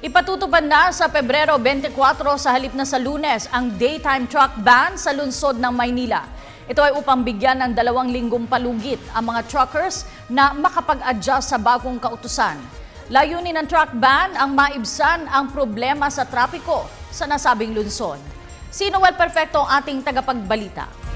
Ipatutupad na sa Pebrero 24 sa halip na sa Lunes ang daytime truck ban sa lungsod ng Maynila. Ito ay upang bigyan ng 2 linggong palugit ang mga truckers na makapag-adjust sa bagong kautusan. Layunin ng truck ban ang maibsan ang problema sa trapiko sa nasabing lungsod. Si Noel Perfecto ang ating tagapagbalita.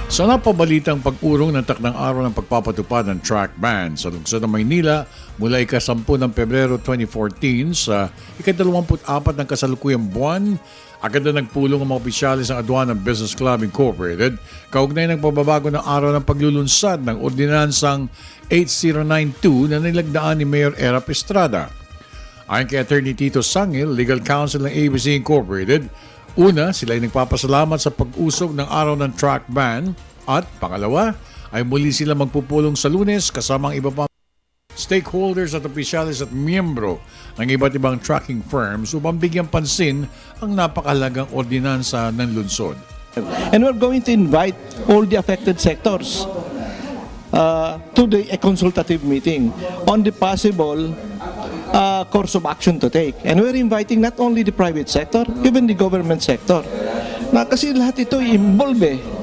Sa napabalitang pag-urong ng takdang araw ng pagpapatupad ng truck ban sa lungsod ng Maynila mula ika-10 ng Pebrero 2014 sa ika-24 ng kasalukuyang buwan, agad na nagpulong ang mga opisyalis ng Aduana Business Club Incorporated kaugnay ng pagbabago ng araw ng paglulunsad ng ordinansang 8092 na nilagdaan ni Mayor Erap Estrada. Ayon kay Attorney Tito Sangil, Legal Counsel ng ABC Incorporated, una, sila ay nagpapasalamat sa pag-usog ng araw ng truck ban at pangalawa ay muli sila magpupulong sa Lunes kasama ang iba pa stakeholders at opisyalis at miyembro ng iba't ibang trucking firms upang bigyan pansin ang napakahalagang ordinansa ng lungsod. And we're going to invite all the affected sectors to a consultative meeting on the possible course of action to take. And we're inviting not only the private sector, even the government sector. Na kasi lahat ito involve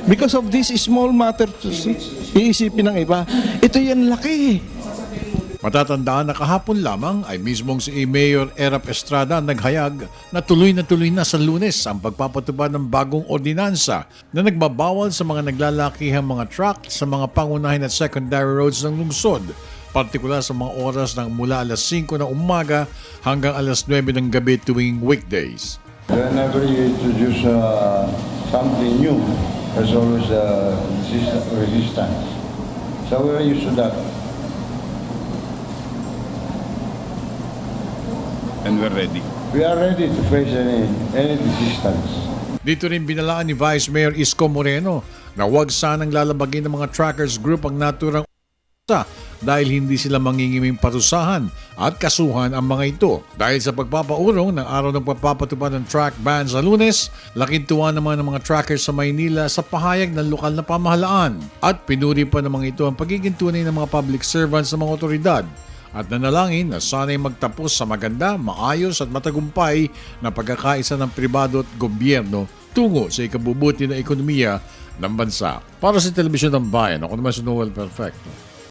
Because of this small matter, iisipin ng iba, ito yan laki. Matatandaan na kahapon lamang ay mismong si Mayor Erap Estrada naghayag na tuloy na sa Lunes ang pagpapatupad ng bagong ordinansa na nagbabawal sa mga naglalakihang mga truck sa mga pangunahin at secondary roads ng lungsod, partikular sa mga oras ng mula alas 5 ng umaga hanggang alas 9 ng gabi tuwing weekdays. Whenever you introduce something new, there's always resistance. So we're used to that. And we're ready. We are ready to face any resistance. Dito rin binalaan ni Vice Mayor Isko Moreno na huwag sanang lalabagin ng mga trackers group ang naturang dahil hindi sila mangingiming parusahan at kasuhan ang mga ito. Dahil sa pagpapaurong ng araw ng pagpapatupad ng truck ban sa Lunes, laking tuwa naman ng mga trackers sa Maynila sa pahayag ng lokal na pamahalaan at pinuri pa ng mga ito ang pagiging tunay ng mga public servants ng mga otoridad at nanalangin na sana'y magtapos sa maganda, maayos at matagumpay na pagkakaisa ng pribado at gobyerno tungo sa ikabubuti ng ekonomiya ng bansa. Para sa Telebisyon ng Bayan, ako naman si Noel Perfecto.